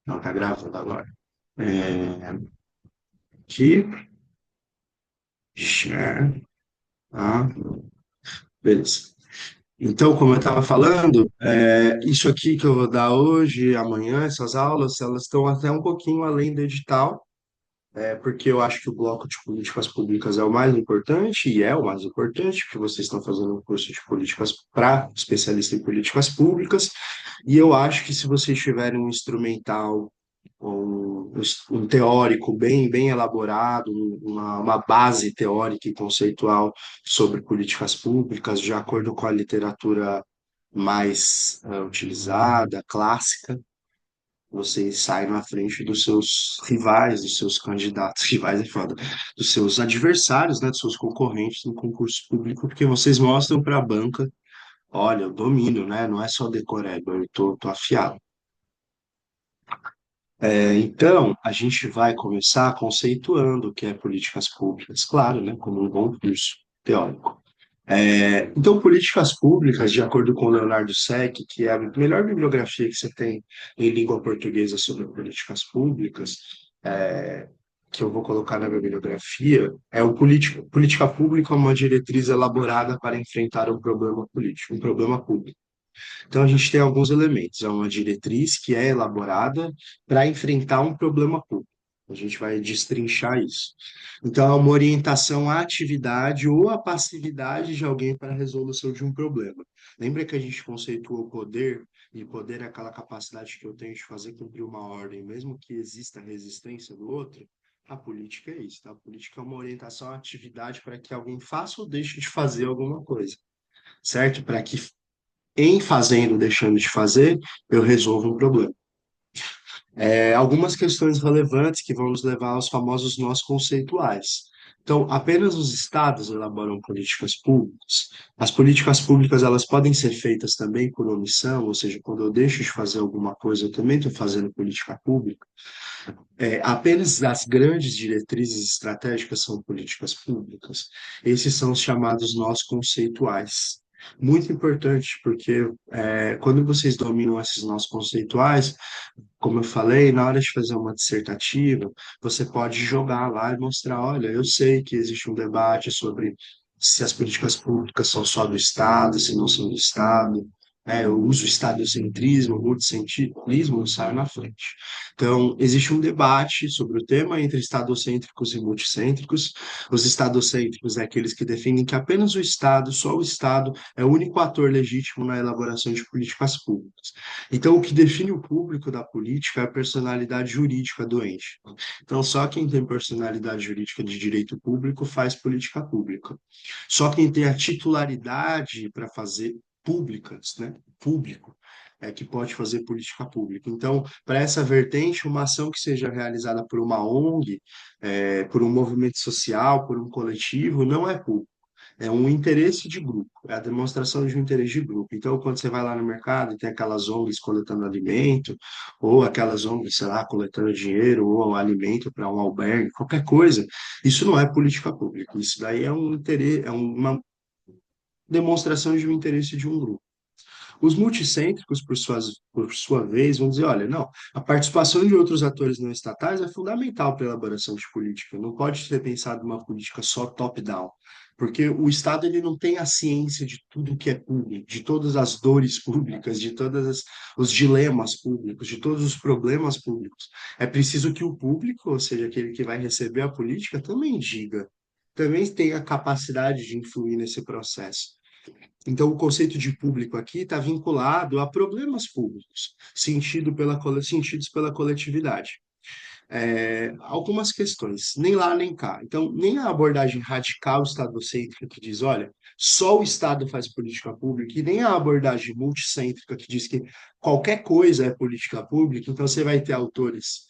Não, tá gravando agora. É, aqui, share, tá? Beleza. Então, como eu estava falando, isso aqui que eu vou dar hoje, amanhã, essas aulas, elas estão até um pouquinho além do edital, porque eu acho que o bloco de políticas públicas é o mais importante, e é o mais importante, porque vocês estão fazendo um curso de políticas para especialista em políticas públicas, e eu acho que se vocês tiverem um instrumental um teórico bem elaborado, uma base teórica e conceitual sobre políticas públicas, de acordo com a literatura mais utilizada, clássica, você sai na frente dos seus rivais, dos seus candidatos, rivais é foda, dos seus adversários, né, dos seus concorrentes no concurso público, porque vocês mostram para a banca, olha, eu domino, né, não é só decoreba, eu tô afiado. Então, a gente vai começar conceituando o que é políticas públicas, claro, né, como um bom curso teórico. Então, políticas públicas, de acordo com Leonardo Seck, que é a melhor bibliografia que você tem em língua portuguesa sobre políticas públicas, é, que eu vou colocar na minha bibliografia, política pública é uma diretriz elaborada para enfrentar um problema político, um problema público. Então, a gente tem alguns elementos. É uma diretriz que é elaborada para enfrentar um problema público. A gente vai destrinchar isso. Então, é uma orientação à atividade ou à passividade de alguém para a resolução de um problema. Lembra que a gente conceituou o poder, e poder é aquela capacidade que eu tenho de fazer cumprir uma ordem, mesmo que exista resistência do outro? A política é isso, tá? A política é uma orientação à atividade para que alguém faça ou deixe de fazer alguma coisa, certo? Para que em fazendo, deixando de fazer, eu resolvo um problema. Algumas questões relevantes que vão nos levar aos famosos nós conceituais. Então, apenas os estados elaboram políticas públicas. As políticas públicas elas podem ser feitas também por omissão, ou seja, quando eu deixo de fazer alguma coisa, eu também estou fazendo política pública. Apenas as grandes diretrizes estratégicas são políticas públicas. Esses são os chamados nós conceituais. Muito importante, porque quando vocês dominam esses nós conceituais, como eu falei, na hora de fazer uma dissertativa, você pode jogar lá e mostrar, olha, eu sei que existe um debate sobre se as políticas públicas são só do Estado, se não são do Estado, eu uso o estadocentrismo, o multicentrismo, eu saio na frente. Então, existe um debate sobre o tema entre estadocêntricos e multicêntricos. Os estadocêntricos é aqueles que defendem que apenas o Estado, só o Estado, é o único ator legítimo na elaboração de políticas públicas. Então, o que define o público da política é a personalidade jurídica do ente. Então, só quem tem personalidade jurídica de direito público faz política pública. Só quem tem a titularidade para fazer públicas, né? Público, é que pode fazer política pública. Então, para essa vertente, uma ação que seja realizada por uma ONG, por um movimento social, por um coletivo, não é público. É um interesse de grupo, é a demonstração de um interesse de grupo. Então, quando você vai lá no mercado e tem aquelas ONGs coletando alimento, ou aquelas ONGs, sei lá, coletando dinheiro ou alimento para um albergue, qualquer coisa, isso não é política pública. Isso daí é um interesse, é uma demonstração de um interesse de um grupo. Os multicêntricos, por sua vez, vão dizer, olha, não, a participação de outros atores não estatais é fundamental para a elaboração de política. Não pode ser pensado uma política só top-down, porque o Estado ele não tem a ciência de tudo que é público, de todas as dores públicas, de os dilemas públicos, de todos os problemas públicos. É preciso que o público, ou seja, aquele que vai receber a política, também diga, também tenha a capacidade de influir nesse processo. Então, o conceito de público aqui está vinculado a problemas públicos, sentidos pela coletividade. Algumas questões, nem lá nem cá. Então, nem a abordagem radical estadocêntrica que diz, olha, só o Estado faz política pública, e nem a abordagem multicêntrica que diz que qualquer coisa é política pública. Então, você vai ter autores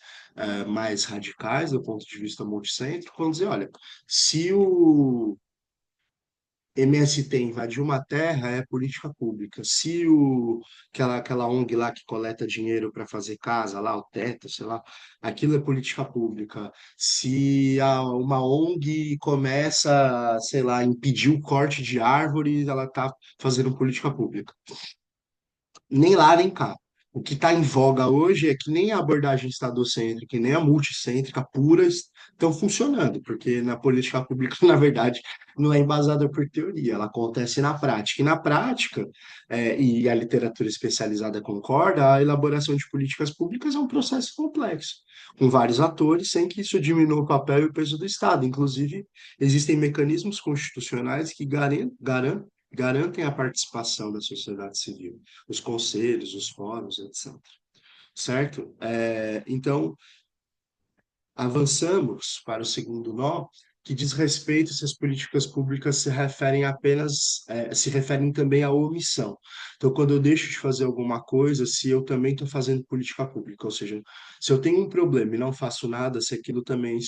mais radicais, do ponto de vista multicêntrico, que vão dizer, olha, se o MST invadir uma terra é política pública. Se aquela ONG lá que coleta dinheiro para fazer casa, lá, o teto, sei lá, aquilo é política pública. Se uma ONG começa, sei lá, a impedir o corte de árvores, ela está fazendo política pública. Nem lá, nem cá. O que está em voga hoje é que nem a abordagem estadocêntrica e nem a multicêntrica pura estão funcionando, porque na política pública, na verdade, não é embasada por teoria, ela acontece na prática. E na prática, e a literatura especializada concorda, a elaboração de políticas públicas é um processo complexo, com vários atores, sem que isso diminua o papel e o peso do Estado. Inclusive, existem mecanismos constitucionais que garantem a participação da sociedade civil, os conselhos, os fóruns, etc. Certo? Então, avançamos para o segundo nó, que diz respeito se as políticas públicas se referem apenas, se referem também à omissão. Então, quando eu deixo de fazer alguma coisa, se eu também estou fazendo política pública, ou seja, se eu tenho um problema e não faço nada, se aquilo também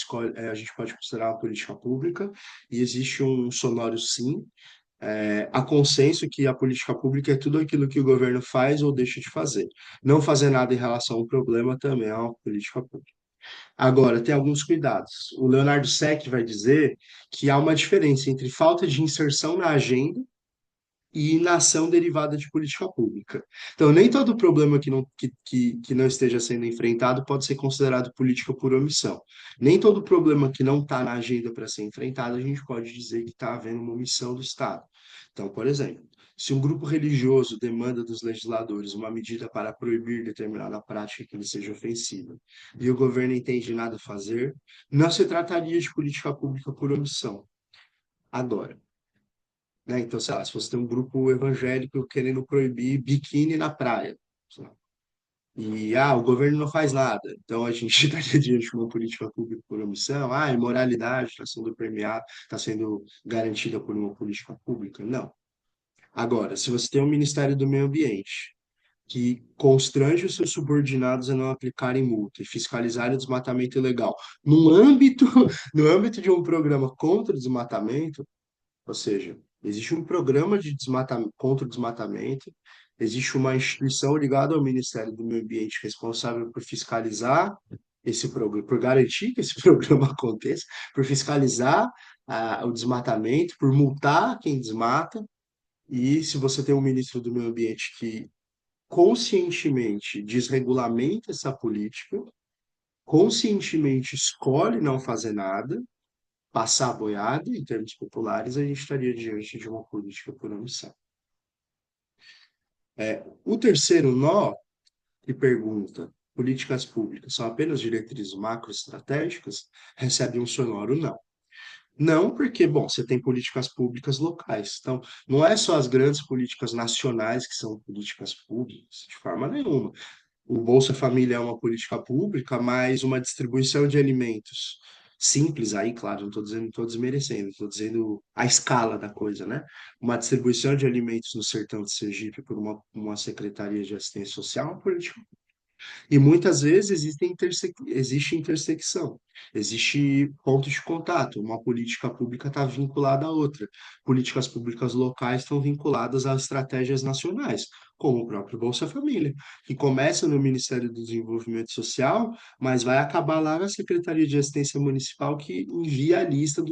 a gente pode considerar uma política pública, e existe um sonoro sim, há consenso que a política pública é tudo aquilo que o governo faz ou deixa de fazer. Não fazer nada em relação ao problema também é uma política pública. Agora, tem alguns cuidados. O Leonardo Seck vai dizer que há uma diferença entre falta de inserção na agenda e inação derivada de política pública. Então, nem todo problema que não esteja sendo enfrentado pode ser considerado política por omissão. Nem todo problema que não está na agenda para ser enfrentado, a gente pode dizer que está havendo uma omissão do Estado. Então, por exemplo, se um grupo religioso demanda dos legisladores uma medida para proibir determinada prática que lhe seja ofensiva, e o governo entende nada a fazer, não se trataria de política pública por omissão. Agora, né? Então, sei lá, se você tem um grupo evangélico querendo proibir biquíni na praia, sei lá, e o governo não faz nada, então a gente estaria diante de uma política pública por omissão, a imoralidade está sendo premiada, está sendo garantida por uma política pública? Não. Agora, se você tem um Ministério do Meio Ambiente que constrange os seus subordinados a não aplicarem multa e fiscalizarem o desmatamento ilegal no âmbito, no âmbito de um programa contra o desmatamento, ou seja, existe um programa de contra o desmatamento, existe uma instituição ligada ao Ministério do Meio Ambiente responsável por fiscalizar esse programa, por garantir que esse programa aconteça, por fiscalizar o desmatamento, por multar quem desmata. E se você tem um ministro do Meio Ambiente que conscientemente desregulamenta essa política, conscientemente escolhe não fazer nada, passar a boiada, em termos populares, a gente estaria diante de uma política por omissão. O terceiro nó, que pergunta: políticas públicas são apenas diretrizes macroestratégicas? Recebe um sonoro não. Não, porque, bom, você tem políticas públicas locais. Então, não é só as grandes políticas nacionais que são políticas públicas, de forma nenhuma. O Bolsa Família é uma política pública, mas uma distribuição de alimentos simples aí, claro, não estou dizendo, não estou desmerecendo, estou dizendo a escala da coisa, né? Uma distribuição de alimentos no sertão de Sergipe por uma secretaria de assistência social é uma política e muitas vezes existe intersecção, existe ponto de contato. Uma política pública está vinculada à outra. Políticas públicas locais estão vinculadas a estratégias nacionais, como o próprio Bolsa Família, que começa no Ministério do Desenvolvimento Social, mas vai acabar lá na Secretaria de Assistência Municipal, que envia a lista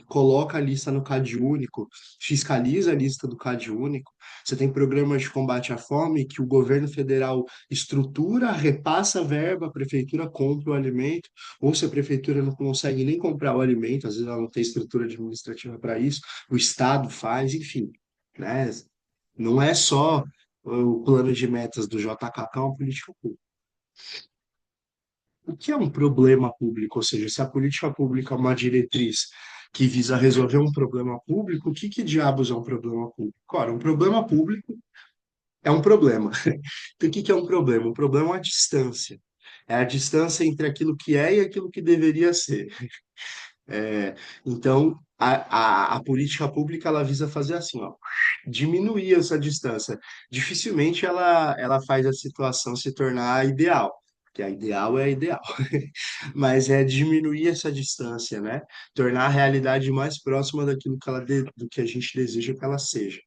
coloca a lista no CAD único, fiscaliza a lista do CAD único. Você tem programas de combate à fome que o governo federal estrutura, repassa a verba, a prefeitura compra o alimento, ou se a prefeitura não consegue nem comprar o alimento, às vezes ela não tem estrutura administrativa para isso, o Estado faz, enfim, né? Não é só o plano de metas do JKK, é uma política pública. O que é um problema público? Ou seja, se a política pública é uma diretriz que visa resolver um problema público, o que diabos é um problema público? Ora, um problema público é um problema. Então, o que é um problema? Um problema é uma distância. É a distância entre aquilo que é e aquilo que deveria ser. Então, a política pública ela visa fazer assim, ó, diminuir essa distância. Dificilmente ela faz a situação se tornar ideal, porque a ideal é a ideal, mas é diminuir essa distância, né? Tornar a realidade mais próxima daquilo que do que a gente deseja que ela seja.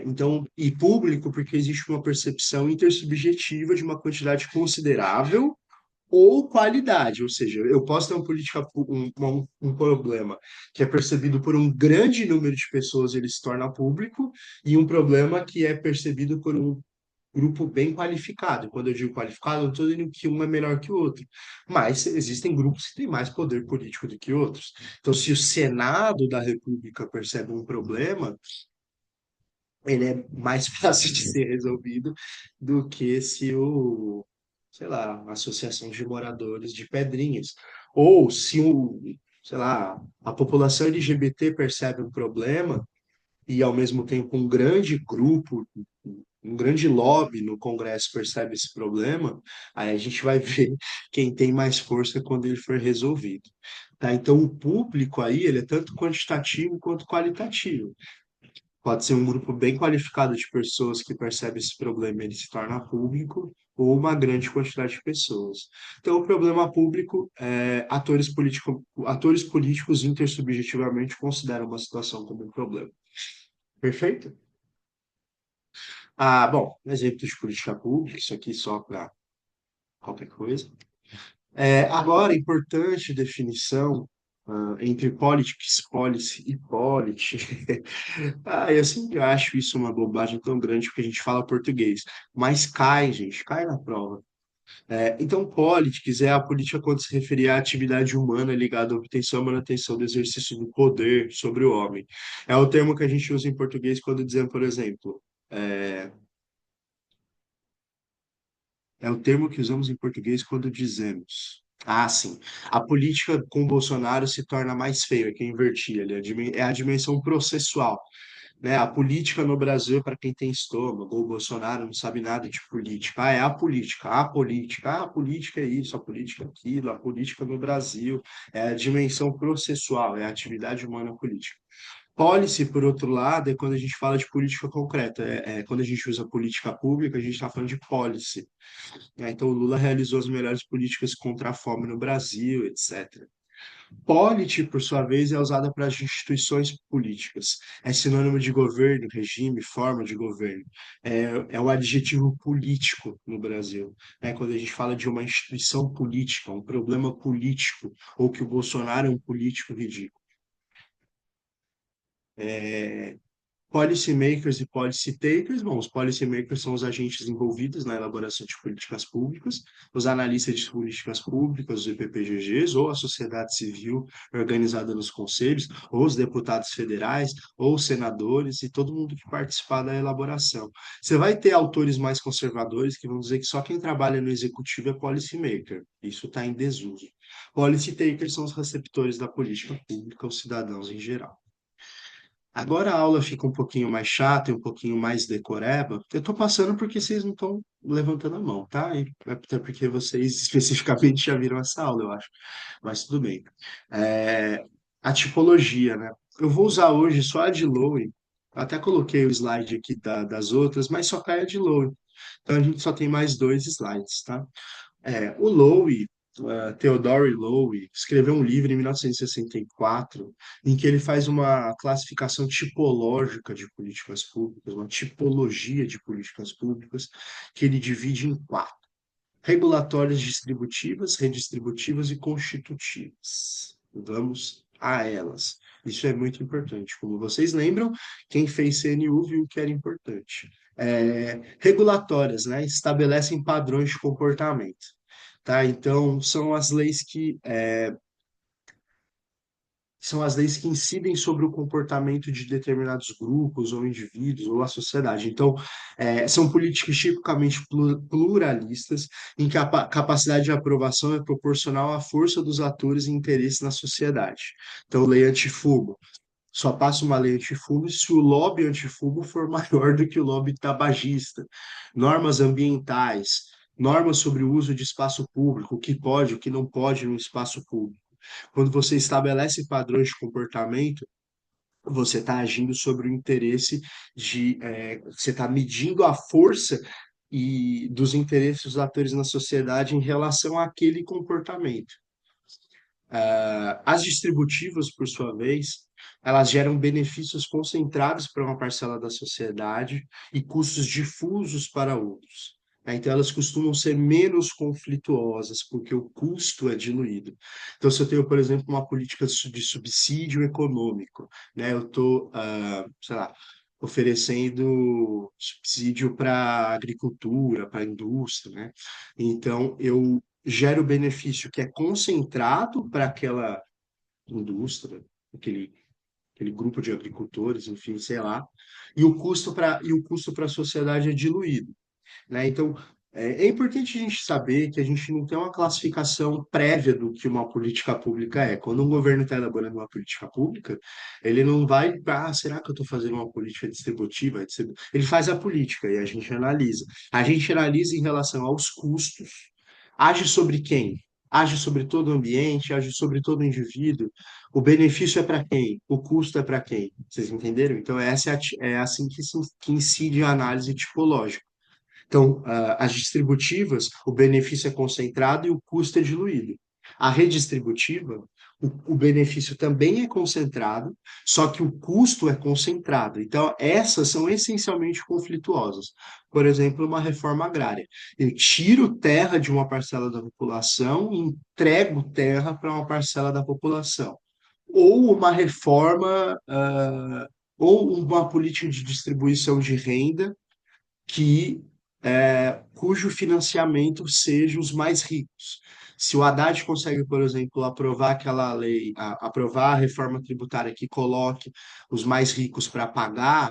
Então, e público, porque existe uma percepção intersubjetiva de uma quantidade considerável ou qualidade, ou seja, eu posso ter uma política, um problema que é percebido por um grande número de pessoas, ele se torna público, e um problema que é percebido grupo bem qualificado. Quando eu digo qualificado, eu não estou dizendo que um é melhor que o outro, mas existem grupos que têm mais poder político do que outros. Então, se o Senado da República percebe um problema, ele é mais fácil de ser resolvido do que se o, sei lá, a Associação de Moradores de Pedrinhas, ou se o, sei lá, a população LGBT percebe um problema e ao mesmo tempo um grande grupo, um grande lobby no Congresso percebe esse problema, aí a gente vai ver quem tem mais força quando ele for resolvido. Tá? Então, o público aí, ele é tanto quantitativo quanto qualitativo. Pode ser um grupo bem qualificado de pessoas que percebe esse problema e ele se torna público, ou uma grande quantidade de pessoas. Então, o problema público é atores políticos intersubjetivamente consideram uma situação como um problema. Perfeito? Ah, bom, exemplo de política pública, isso aqui só para qualquer coisa. Agora, importante definição entre politics, policy e polity. Eu sempre acho isso uma bobagem tão grande porque a gente fala português, mas cai, gente, cai na prova. Então, politics é a política quando se referir à atividade humana ligada à obtenção e manutenção do exercício do poder sobre o homem. É o termo que a gente usa em português quando dizemos, por exemplo, é, é o termo que usamos em português quando dizemos. Ah, sim. A política com Bolsonaro se torna mais feia, que eu inverti ali. É a dimensão processual, né? A política no Brasil, para quem tem estômago, o Bolsonaro não sabe nada de política. É a política, a política, a política é isso, a política é aquilo, a política no Brasil. É a dimensão processual, é a atividade humana política. Policy, por outro lado, é quando a gente fala de política concreta. Quando a gente usa política pública, a gente está falando de policy. Então, o Lula realizou as melhores políticas contra a fome no Brasil, etc. Polity, por sua vez, é usada para as instituições políticas. É sinônimo de governo, regime, forma de governo. É o adjetivo político no Brasil. Quando a gente fala de uma instituição política, um problema político, ou que o Bolsonaro é um político ridículo. Policy makers e policy takers, bom, os policy makers são os agentes envolvidos na elaboração de políticas públicas, os analistas de políticas públicas, os EPPGGs, ou a sociedade civil organizada nos conselhos, ou os deputados federais, ou os senadores e todo mundo que participar da elaboração. Você vai ter autores mais conservadores que vão dizer que só quem trabalha no executivo é policy maker. Isso está em desuso. Policy takers são os receptores da política pública, os cidadãos em geral. Agora a aula fica um pouquinho mais chata e um pouquinho mais decoreba. Eu estou passando porque vocês não estão levantando a mão, tá? E até porque vocês especificamente já viram essa aula, eu acho. Mas tudo bem. É, a tipologia, né? Eu vou usar hoje só a de Lowe. Até coloquei o slide aqui das outras, mas só cai a de Lowe. Então a gente só tem mais dois slides, tá? O Lowe, Theodore Lowe, escreveu um livro em 1964 em que ele faz uma classificação tipológica de políticas públicas, uma tipologia de políticas públicas, que ele divide em quatro: regulatórias, distributivas, redistributivas e constitutivas. Vamos a elas. Isso é muito importante. Como vocês lembram, quem fez CNU viu que era importante. Regulatórias, né, estabelecem padrões de comportamento. Tá? Então, são as leis que incidem sobre o comportamento de determinados grupos ou indivíduos ou a sociedade. Então, são políticas tipicamente pluralistas, em que a capacidade de aprovação é proporcional à força dos atores e interesses na sociedade. Então, lei antifumo. Só passa uma lei antifumo se o lobby antifumo for maior do que o lobby tabagista. Normas ambientais, normas sobre o uso de espaço público, o que pode, o que não pode no espaço público. Quando você estabelece padrões de comportamento, você está agindo sobre o interesse você está medindo a força e dos interesses dos atores na sociedade em relação àquele comportamento. As distributivas, por sua vez, elas geram benefícios concentrados para uma parcela da sociedade e custos difusos para outros. Então, elas costumam ser menos conflituosas, porque o custo é diluído. Então, se eu tenho, por exemplo, uma política de subsídio econômico, né, eu estou, sei lá, oferecendo subsídio para agricultura, para indústria, né? Então, eu gero benefício que é concentrado para aquela indústria, aquele, aquele grupo de agricultores, enfim, sei lá, e o custo para a sociedade é diluído, né? Então, é importante a gente saber que a gente não tem uma classificação prévia do que uma política pública é. Quando um governo está elaborando uma política pública, ele não vai, será que eu estou fazendo uma política distributiva? Ele faz a política e a gente analisa. A gente analisa em relação aos custos, age sobre quem? Age sobre todo o ambiente, age sobre todo o indivíduo. O benefício é para quem? O custo é para quem? Vocês entenderam? Então, é assim que incide a análise tipológica. Então, as distributivas, o benefício é concentrado e o custo é diluído. A redistributiva, o benefício também é concentrado, só que o custo é concentrado. Então, essas são essencialmente conflituosas. Por exemplo, uma reforma agrária. Eu tiro terra de uma parcela da população e entrego terra para uma parcela da população. Ou uma reforma, ou uma política de distribuição de renda que cujo financiamento seja os mais ricos. Se o Haddad consegue, por exemplo, aprovar aquela lei, aprovar a reforma tributária que coloque os mais ricos para pagar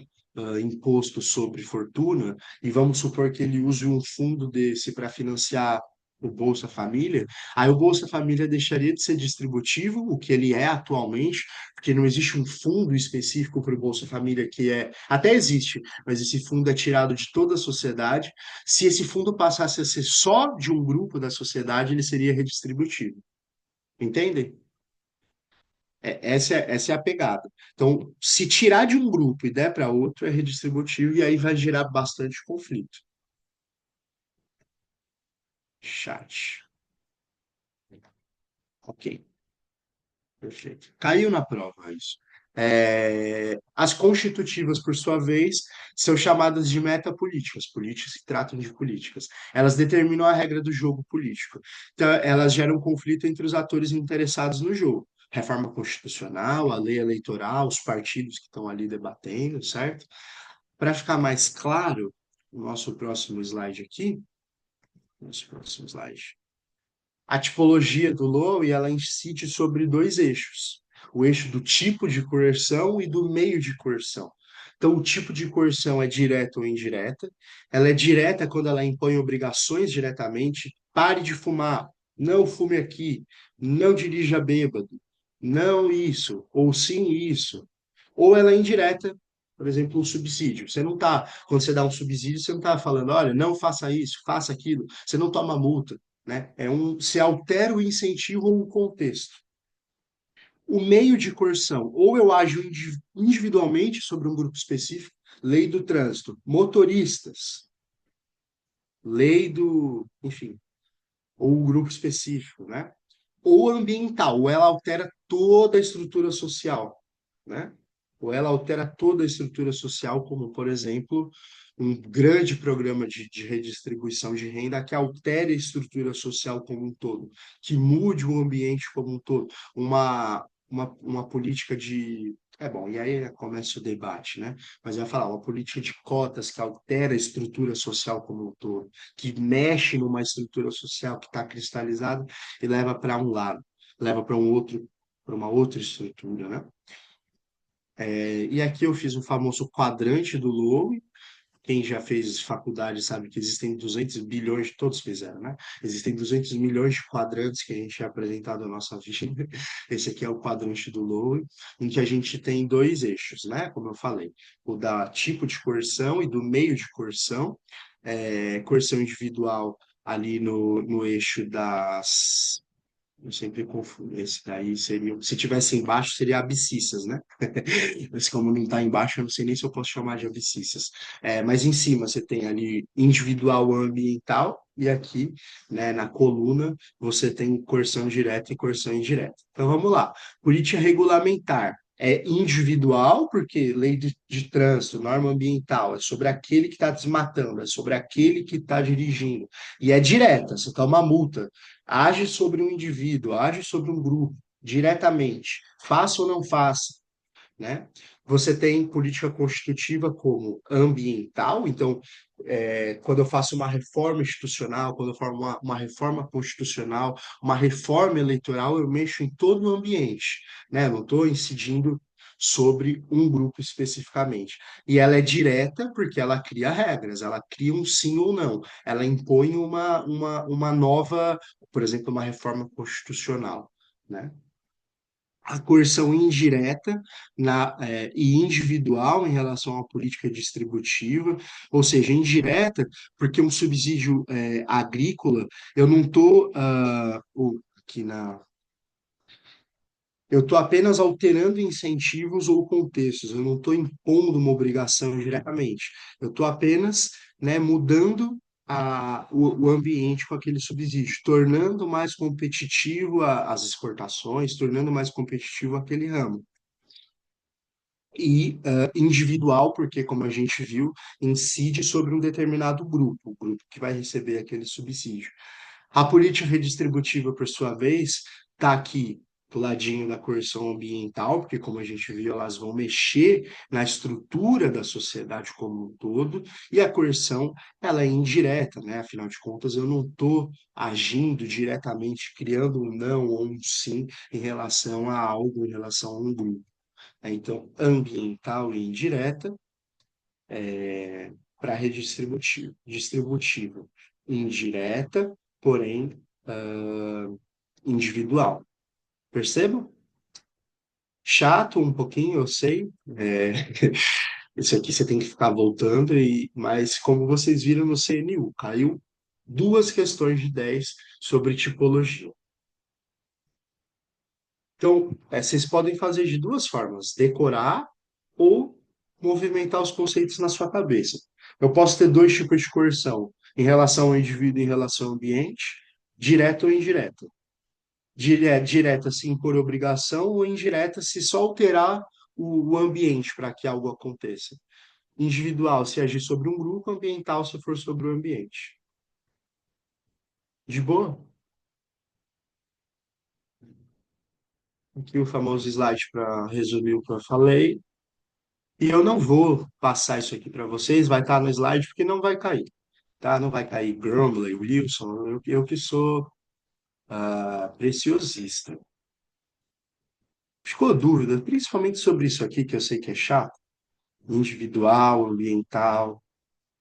imposto sobre fortuna, e vamos supor que ele use um fundo desse para financiar o Bolsa Família, aí o Bolsa Família deixaria de ser distributivo, o que ele é atualmente, porque não existe um fundo específico para o Bolsa Família que é. Até existe, mas esse fundo é tirado de toda a sociedade. Se esse fundo passasse a ser só de um grupo da sociedade, ele seria redistributivo. Entendem? Essa é a pegada. Então, se tirar de um grupo e der para outro, é redistributivo e aí vai gerar bastante conflito. Chat. Ok. Perfeito. Caiu na prova isso. As constitutivas, por sua vez, são chamadas de metapolíticas, políticas que tratam de políticas. Elas determinam a regra do jogo político. Então, elas geram conflito entre os atores interessados no jogo. Reforma constitucional, a lei eleitoral, os partidos que estão ali debatendo, certo? Para ficar mais claro, o nosso próximo slide aqui, nosso próximo slide. A tipologia do Lowe, ela incide sobre dois eixos: o eixo do tipo de coerção e do meio de coerção. Então, o tipo de coerção é direta ou indireta. Ela é direta quando ela impõe obrigações diretamente. Pare de fumar, não fume aqui, não dirija bêbado, não isso, ou sim isso. Ou ela é indireta, por exemplo, um subsídio. Você não está, quando você dá um subsídio, você não está falando, olha, não faça isso, faça aquilo. Você não toma multa, né? Se altera o incentivo ou o contexto. O meio de coerção, ou eu ajo individualmente sobre um grupo específico, lei do trânsito, motoristas, lei do, enfim, ou um grupo específico, né? Ou ambiental, ou ela altera toda a estrutura social, né? Ou ela altera toda a estrutura social, como, por exemplo, um grande programa de redistribuição de renda que altere a estrutura social como um todo, que mude o ambiente como um todo, uma política de. É bom, e aí começa o debate, né? Mas eu ia falar, uma política de cotas que altera a estrutura social como um todo, que mexe numa estrutura social que está cristalizada e leva para um lado, leva para um outro, para uma outra estrutura, né? E aqui eu fiz o famoso quadrante do Lowe. Quem já fez faculdade sabe que existem 200 bilhões, todos fizeram, né? Existem 200 milhões de quadrantes que a gente é apresentado na nossa vida. Esse aqui é o quadrante do Lowe, em que a gente tem dois eixos, né? Como eu falei, o da tipo de coerção e do meio de coerção. Coerção individual ali no eixo das. Eu sempre confundo. Esse daí seria. Se tivesse embaixo, seria abscissas, né? Mas como não está embaixo, eu não sei nem se eu posso chamar de abscissas. Mas em cima você tem ali individual ou ambiental, e aqui, né, na coluna, você tem coerção direta e coerção indireta. Então vamos lá. Política regulamentar. É individual, porque lei de trânsito, norma ambiental, é sobre aquele que está desmatando, é sobre aquele que está dirigindo. E é direta, você toma multa, age sobre um indivíduo, age sobre um grupo, diretamente. Faça ou não faça. né? Você tem política constitutiva como ambiental, então, quando eu faço uma reforma institucional, quando eu faço uma reforma constitucional, uma reforma eleitoral, eu mexo em todo o ambiente, né? Não estou incidindo sobre um grupo especificamente. E ela é direta porque ela cria regras, ela cria um sim ou não, ela impõe uma nova, por exemplo, uma reforma constitucional, né? A coerção indireta e individual em relação à política distributiva, ou seja, indireta, porque um subsídio agrícola, eu não estou aqui na. Eu estou apenas alterando incentivos ou contextos, eu não estou impondo uma obrigação diretamente. Eu estou apenas, né, mudando o ambiente com aquele subsídio, tornando mais competitivo as exportações, tornando mais competitivo aquele ramo. E individual, porque, como a gente viu, incide sobre um determinado grupo, o grupo que vai receber aquele subsídio. A política redistributiva, por sua vez, está aqui do ladinho da coerção ambiental, porque, como a gente viu, elas vão mexer na estrutura da sociedade como um todo, e a coerção, ela é indireta, né? Afinal de contas, eu não estou agindo diretamente, criando um não ou um sim em relação a algo, em relação a um grupo, né? Então, ambiental e indireta para redistributivo. Distributiva, indireta, porém individual. Perceba? Chato um pouquinho, eu sei. Isso aqui você tem que ficar voltando, mas como vocês viram no CNU, caiu duas questões de 10 sobre tipologia. Então, vocês podem fazer de duas formas: decorar ou movimentar os conceitos na sua cabeça. Eu posso ter dois tipos de coerção, em relação ao indivíduo e em relação ao ambiente, direta ou indireta. Direta se impor obrigação ou indireta se só alterar o ambiente para que algo aconteça. Individual se agir sobre um grupo, ambiental se for sobre o ambiente. De boa? Aqui o famoso slide para resumir o que eu falei. E eu não vou passar isso aqui para vocês, vai estar no slide porque não vai cair, tá? Não vai cair Grumbley, Wilson, eu que sou preciosista. Ficou dúvida, principalmente sobre isso aqui, que eu sei que é chato, individual, ambiental,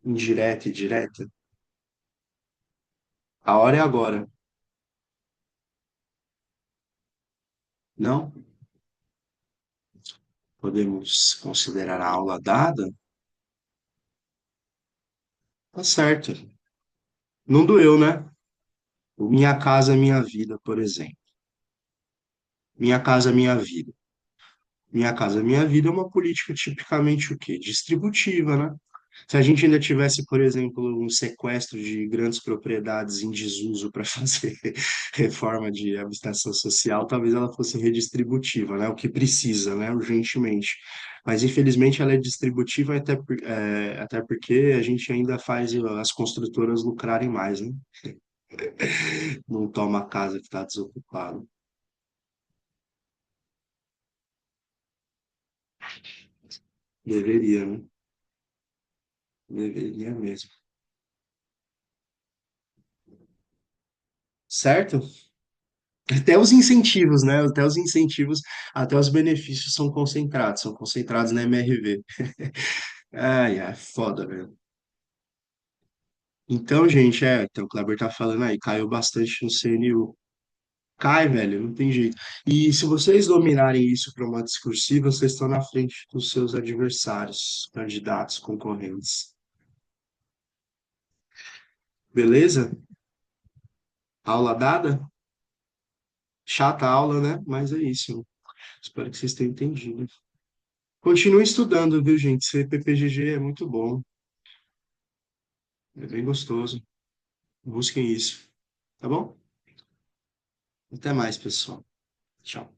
indireta e direta. A hora é agora, não? Podemos considerar a aula dada? Tá certo. Não doeu, né? O Minha Casa Minha Vida, por exemplo. Minha Casa Minha Vida. Minha Casa Minha Vida é uma política tipicamente o quê? Distributiva, né? Se a gente ainda tivesse, por exemplo, um sequestro de grandes propriedades em desuso para fazer reforma de habitação social, talvez ela fosse redistributiva, né? O que precisa, né? Urgentemente. Mas, infelizmente, ela é distributiva até porque a gente ainda faz as construtoras lucrarem mais, né? Não toma a casa que está desocupada. Deveria, né? Deveria mesmo. Certo? Até os incentivos, né? Até os benefícios são concentrados na MRV. Ai, ai, foda, velho. Então, gente, então o Kleber tá falando aí, caiu bastante no CNU. Cai, velho, não tem jeito. E se vocês dominarem isso para uma discursiva, vocês estão na frente dos seus adversários, candidatos, concorrentes. Beleza? Aula dada? Chata a aula, né? Mas é isso. Espero que vocês tenham entendido. Continue estudando, viu, gente? CPPGG é muito bom, é bem gostoso. Busquem isso, tá bom? Até mais, pessoal. Tchau.